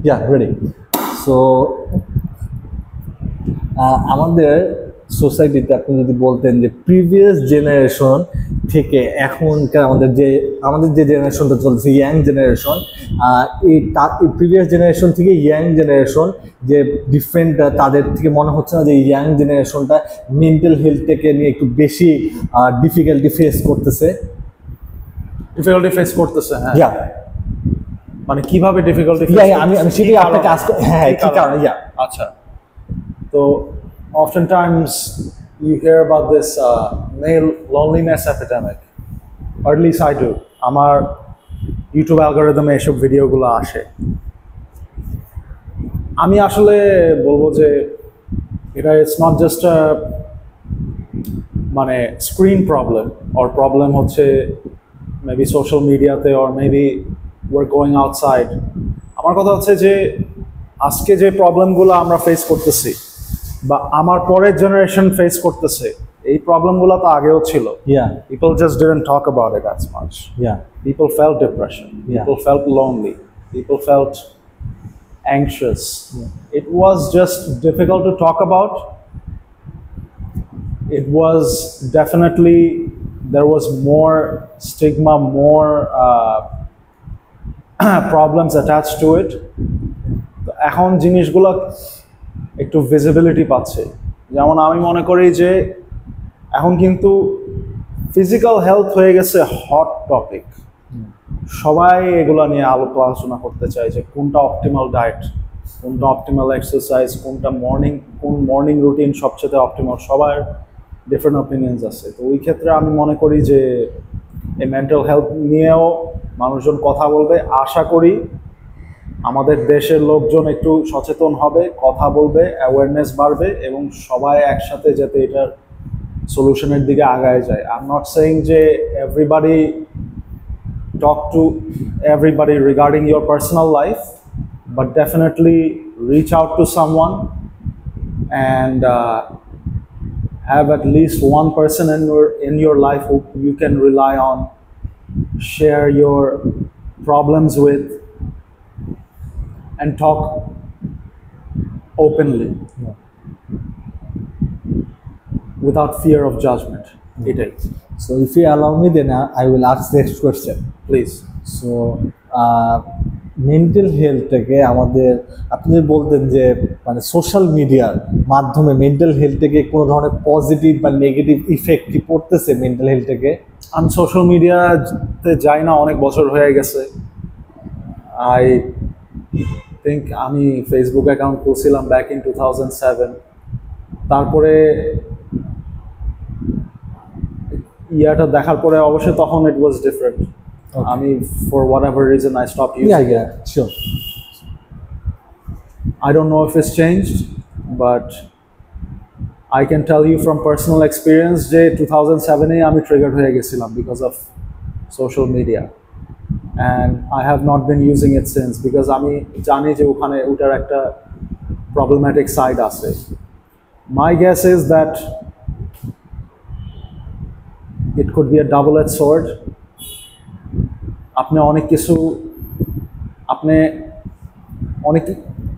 Yeah, ready. So আমাদের সোসাইটিতে আপনি যদি বলতেন যে প্রিভিয়াস জেনারেশন থেকে এখনকার আমাদের যে জেনারেশনটা চলছে ইয়াং জেনারেশন, এই প্রিভিয়াস জেনারেশন থেকে ইয়াং জেনারেশন যে ডিফারেন্ট, তাদের থেকে মনে হচ্ছে না যে ইয়াং জেনারেশনটা মেন্টাল হেলথটাকে নিয়ে একটু বেশি ডিফিকাল্টি ফেস করতেছে? হ্যাঁ, মানে কিভাবে ডিফিকাল্টি আমি সেটাই আপনাকে কি কারণে আচ্ছা, তো oftentimes you hear about this male loneliness epidemic, or at least I do. আমার ইউটিউব অ্যালগরিদমে এসব ভিডিওগুলো আসে। আমি আসলে বলবো যে এটা ইটস নট জাস্ট মানে স্ক্রিন প্রবলেম, অর প্রবলেম হচ্ছে মেবি সোশ্যাল মিডিয়াতে, or maybe we're going outside. আমার কথা হচ্ছে যে আজকে যে প্রবলেমগুলো আমরা ফেস করতেছি বা আমার পরের জেনারেশন ফেস করতেছে, এই প্রবলেমগুলো তো আগেও ছিল। People just didn't talk about it as much. People felt depression. People felt lonely. People felt anxious. It was just difficult to talk about. It was definitely, there was more stigma, more problems attached to it. এখন জিনিসগুলো একটু visibility পাচ্ছে। যেমন আমি মনে করি যে এখন কিন্তু ফিজিক্যাল হেলথ হয়ে গেছে হট টপিক। সবাই এগুলো নিয়ে আলোচনা করতে চায় যে কোনটা অপটিমাল ডায়েট, কোনটা অপটিমাল এক্সারসাইজ, কোনটা কোন মর্নিং রুটিন সবচেয়ে অপটিমাল। সবার ডিফারেন্ট অপিনিয়ন্স আছে। তো ওই ক্ষেত্রে আমি মনে করি যে এই মেন্টাল হেলথ নিয়েও মানুষজন কথা বলবে। আশা করি আমাদের দেশের লোকজন একটু সচেতন হবে, কথা বলবে, অ্যাওয়ারনেস বাড়বে এবং সবাই একসাথে যাতে এটার সলিউশনের দিকে আগায় যায়। আই এম নট সেইং যে everybody talk to everybody regarding your personal life, but definitely reach out to someone and have at least one person in your life who you can rely on, share your problems with, and talk openly without fear of judgment. So if you allow me, then I will ask next question, please. So mental হেলথটাকে আমাদের, আপনি বলতেন যে মানে social মিডিয়ার মাধ্যমে mental হেলথটাকে কোনো ধরনের পজিটিভ বা নেগেটিভ ইফেক্ট কি পড়তেছে মেন্টাল হেলথটাকে? আমি সোশ্যাল মিডিয়াতে যাই না, অনেক বছর হয়ে গেছে। আই থিঙ্ক আমি ফেসবুক অ্যাকাউন্ট খুলছিলাম ব্যাক ইন 2007। তারপরে ইয়াটা দেখার পরে অবশ্যই তখন ইট ওয়াজ ডিফারেন্ট। আমি for whatever reason I stopped using it. Sure. I don't know if it's changed, but I can tell you from personal experience যে 2007-এ আমি ট্রিগার্ড হয়ে গেছিলাম because of social media, and I have not been using it since, because আমি জানি যে ওখানে ওটার একটা problematic side আছে. My guess is that it could be a double-edged sword. আপনি অনেক কিছু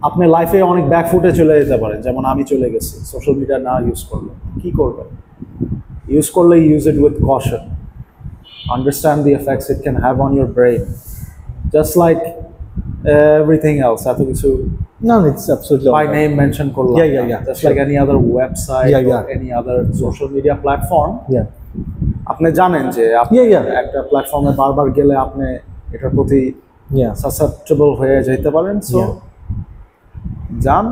আপনি লাইফে অনেক ব্যাকফুটে চলে যেতে পারেন, যেমন আমি চলে গেছি সোশ্যাল মিডিয়া না ইউজ করলে। কি করবেন? ইউজ করলে use it with caution, understand the effects it can have on your brain, just like everything else. এত কিছু it's absolutely by name mention করলাম, just like any other website or any other social media platform. আপনি জানেন যে আপনি একটা প্ল্যাটফর্মে বারবার গেলে আপনি এটার প্রতি সাসেপ্টেবল হয়ে যেতে পারেন। সো যান,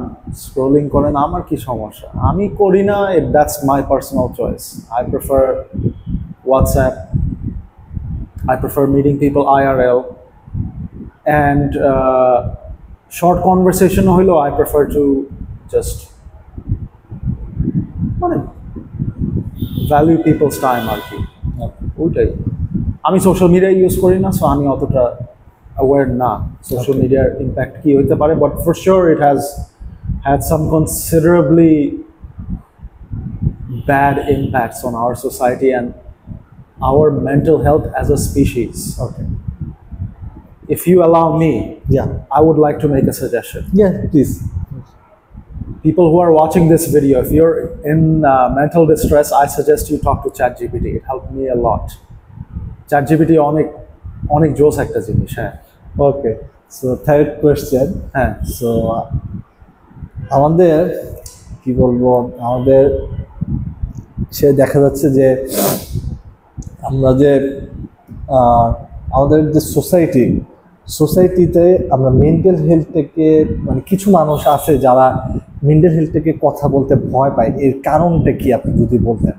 স্ক্রলিং করেন, আমার কি সমস্যা? আমি করি না, that's my personal choice. I prefer WhatsApp, I prefer meeting people IRL, and short conversation হইলেও আই প্রেফার টু জাস্ট মানে ভ্যালু পিপলস টাইম আর কি, ওইটাই। আমি সোশ্যাল মিডিয়া ইউজ করি না, সো আমি অতটা অ্যাওয়ার না সোশ্যাল মিডিয়ার ইম্প্যাক্ট কী হইতে পারে, but for sure it has had some considerably bad impacts on our society and our mental health as a species. if you allow me, Yeah. I would like to make a suggestion. Yeah, please. People who are watching this video, if you're in mental distress, I suggest you talk to ChatGPT. It helped me a lot. ChatGPT অনেক জোস একটা জিনিস, হ্যাঁ। ওকে, so third question. হ্যাঁ, so আমাদের কি বলবো, আমাদের সে দেখা যাচ্ছে যে আমরা যে আমাদের যে সোসাইটিতে আমরা মেন্টাল হেলথ থেকে, মানে কিছু মানুষ আছে যারা মেন্টাল হেলথ থেকে কথা বলতে ভয় পায়, এর কারণটা কি আপনি যদি বলতেন?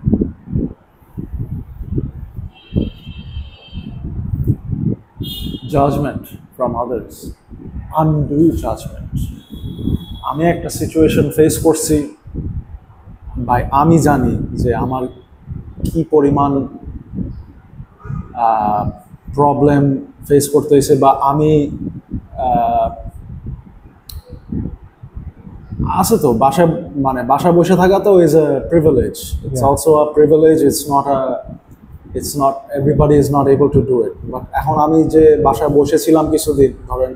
judgment from others, undue judgment. আমি একটা সিচুয়েশন ফেস করছি, ভাই আমি জানি যে আমার কি পরিমাণ প্রবলেম ফেস করতে হয়েছে, বা আমি আছে তো বাসায়, মানে বাসায় বসে থাকা তো is a privilege, it's also a privilege, it's not everybody is not able to do it. But এখন আমি যে বাসায় বসেছিলাম কিছুদিন, ধরেন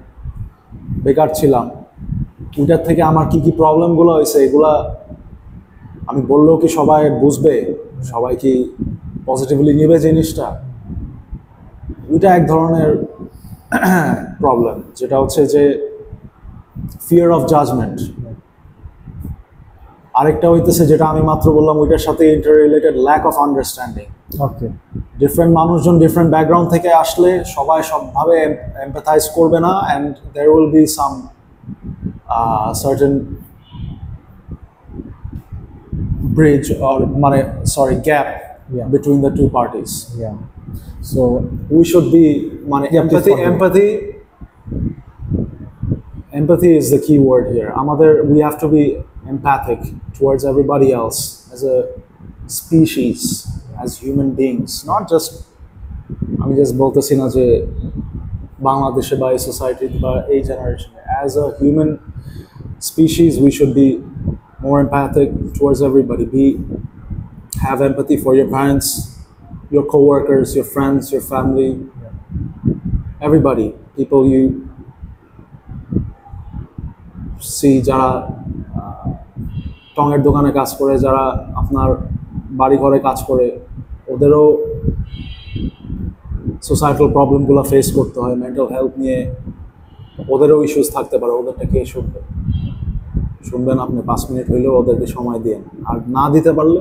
বেকার ছিলাম, ওইটার থেকে আমার কি কি প্রবলেমগুলো হয়েছে এগুলা আমি বললেও কি সবাই বুঝবে, সবাই কি পজিটিভলি নেবে জিনিসটা? ওইটা এক ধরনের প্রবলেম, যেটা হচ্ছে যে ফিয়ার অফ জাজমেন্ট। আরেকটা হইতেছে যেটা আমি মাত্র বললাম, ওইটার সাথে interrelated lack of understanding. Okay, different মানুষজন ডিফারেন্ট ব্যাকগ্রাউন্ড থেকে আসলে সবাই সবভাবে এমপ্যাথাইজ করবে না, and there will be some certain bridge or মানে sorry gap between the two parties. So we should be মানে empathy is the key word here. We have to be empathic towards everybody else as a species, as human beings, not just আমি just বলতেছি না যে বাংলাদেশে বা এই society বা এই জেনারেশনে, as a human species we should be more empathic towards everybody. Have empathy for your parents, your co-workers, your friends, your family, everybody, people you see, যারা টঙের দোকানে কাজ করে, যারা আপনার বাড়ি ঘরে কাজ করে, ওদেরও সোসাইটাল প্রবলেমগুলো ফেস করতে হয়, মেন্টাল হেলথ নিয়ে ওদেরও ইস্যুস থাকতে পারে। ওদেরটা কে শুনবেন আপনি 5 মিনিট হইলেও ওদেরকে সময় দিন, আর না দিতে পারলে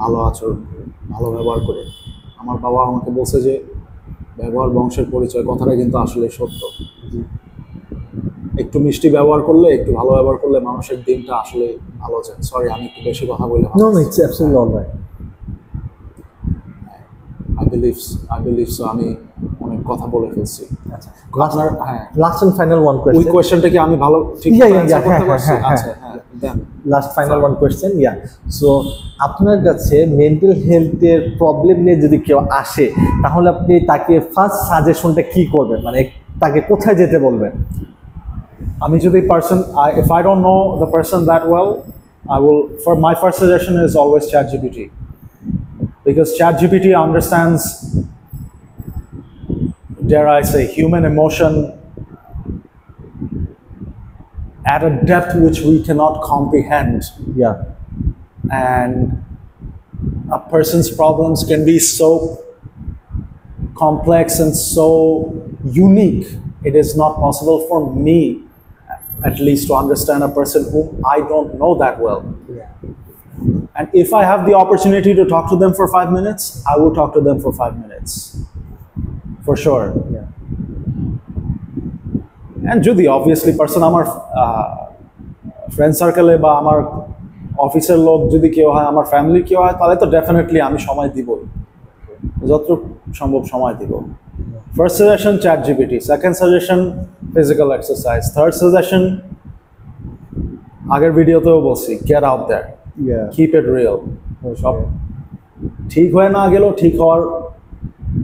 ভালো আচরণ, ভালো ব্যবহার করে। আমার বাবা আমাকে বলছে যে ব্যবহার বংশের পরিচয়, কথাটা কিন্তু আসলে সত্য। একটু মিষ্টি ব্যবহার করলে, একটু ভালো ব্যবহার করলে মানুষের দিনটা আসলে ভালো যায়। সরি, আমি একটু বেশি কথা বললে। No, it's absolutely all right. I believe so. আমি অনেক কথা বলে ফেলছি। আচ্ছা, আপনার লাস্ট এন্ড ফাইনাল ওয়ান ওই কোয়েশ্চেন। কোয়েশ্চেনটা কি আমি ভালো ঠিক Yeah, করতে পারছি? আচ্ছা, হ্যাঁ, then last final one question. So আপনার কাছে মেন্টাল হেলথের প্রবলেম নিয়ে যদি কেউ আসে, তাহলে আপনি তাকে ফার্স্ট সাজেশনটা কি করবেন, মানে তাকে কোথায় যেতে বলবেন? আমি যদি if I don't know the person that well, for my first suggestion is always ChatGPT, because ChatGPT understands, dare I say, human emotion at a depth which we cannot comprehend. Yeah. And a person's problems can be so complex and so unique. It is not possible for me, at least, to understand a person whom I don't know that well. Yeah. And if I have the opportunity to talk to them for 5 minutes, I will talk to them for 5 minutes, for sure. Yeah. And যদি obviously person আমার friend সার্কেলে বা আমার অফিসের লোক যদি কেউ হয়, আমার ফ্যামিলি কেউ হয়, তাহলে তো ডেফিনেটলি আমি সময় দিব, যতটুকু সম্ভব সময় দিব। First suggestion, ChatGPT. Second suggestion, physical exercise. Third suggestion, আগের ভিডিওতেও বলছি, get out there. Yeah. Keep it real. সব Okay. ঠিক হয়ে না গেলেও ঠিক হওয়ার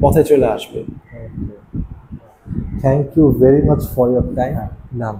পথে চলে আসবে। Thank you very much for your time. Nam.